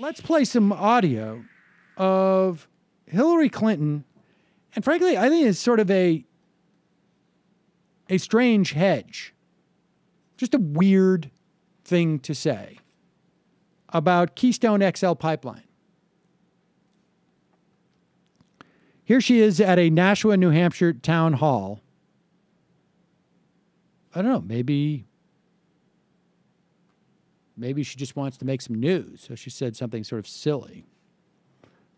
let's play some audio of Hillary Clinton. And frankly, I think it's sort of a strange hedge. Just a weird thing to say about Keystone XL pipeline. Here she is at a Nashua, New Hampshire town hall. I don't know, maybe she just wants to make some news. So she said something sort of silly.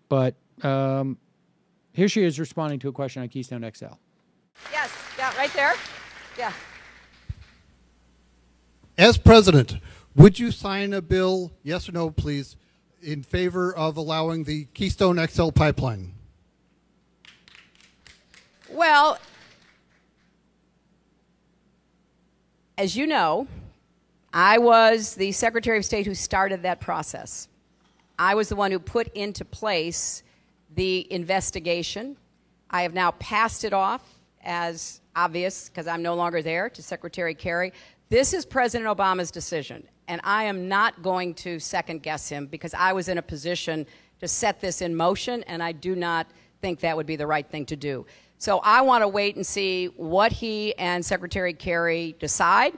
But here she is responding to a question on Keystone XL. Yes, yeah, right there. Yeah. As president, would you sign a bill, yes or no, please, in favor of allowing the Keystone XL pipeline? Well, as you know, I was the Secretary of State who started that process. I was the one who put into place the investigation. I have now passed it off as obvious, because I'm no longer there, to Secretary Kerry. This is President Obama's decision, and I am not going to second-guess him because I was in a position to set this in motion, and I do not think that would be the right thing to do. So I want to wait and see what he and Secretary Kerry decide.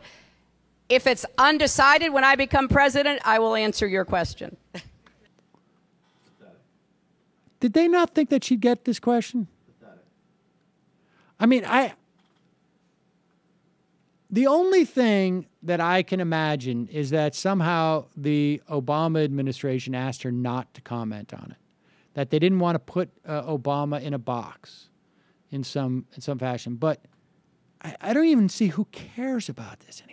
If it's undecided when I become president, I will answer your question. Did they not think that she'd get this question? I mean, the only thing that I can imagine is that somehow the Obama administration asked her not to comment on it, that they didn't want to put Obama in a box in some fashion. But I don't even see who cares about this anymore.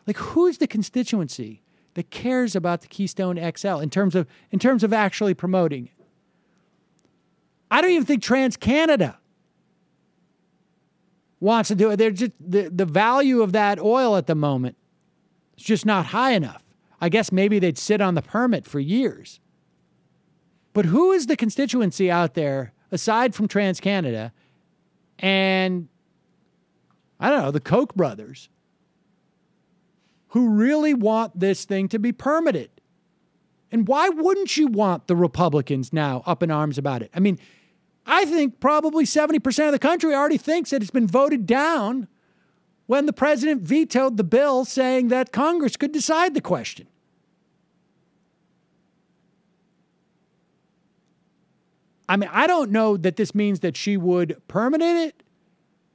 Like, who's the constituency that cares about the Keystone XL in terms of actually promoting it? I don't even think TransCanada wants to do it. They're just the value of that oil at the moment is just not high enough. I guess maybe they'd sit on the permit for years. But who is the constituency out there aside from TransCanada and, I don't know, the Koch brothers, who really want this thing to be permitted? And why wouldn't you want the Republicans now up in arms about it? I mean, I think probably 70% of the country already thinks that it's been voted down when the president vetoed the bill saying that Congress could decide the question. I mean, I don't know that this means that she would permanent it,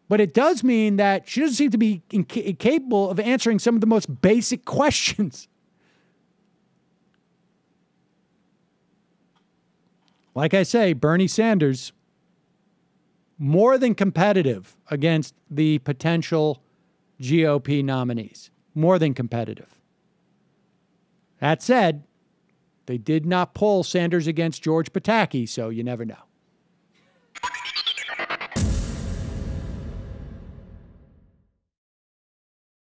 but it does mean that she doesn't seem to be incapable of answering some of the most basic questions. Like I say, Bernie Sanders, more than competitive against the potential GOP nominees. More than competitive. That said, they did not poll Sanders against George Pataki, so you never know.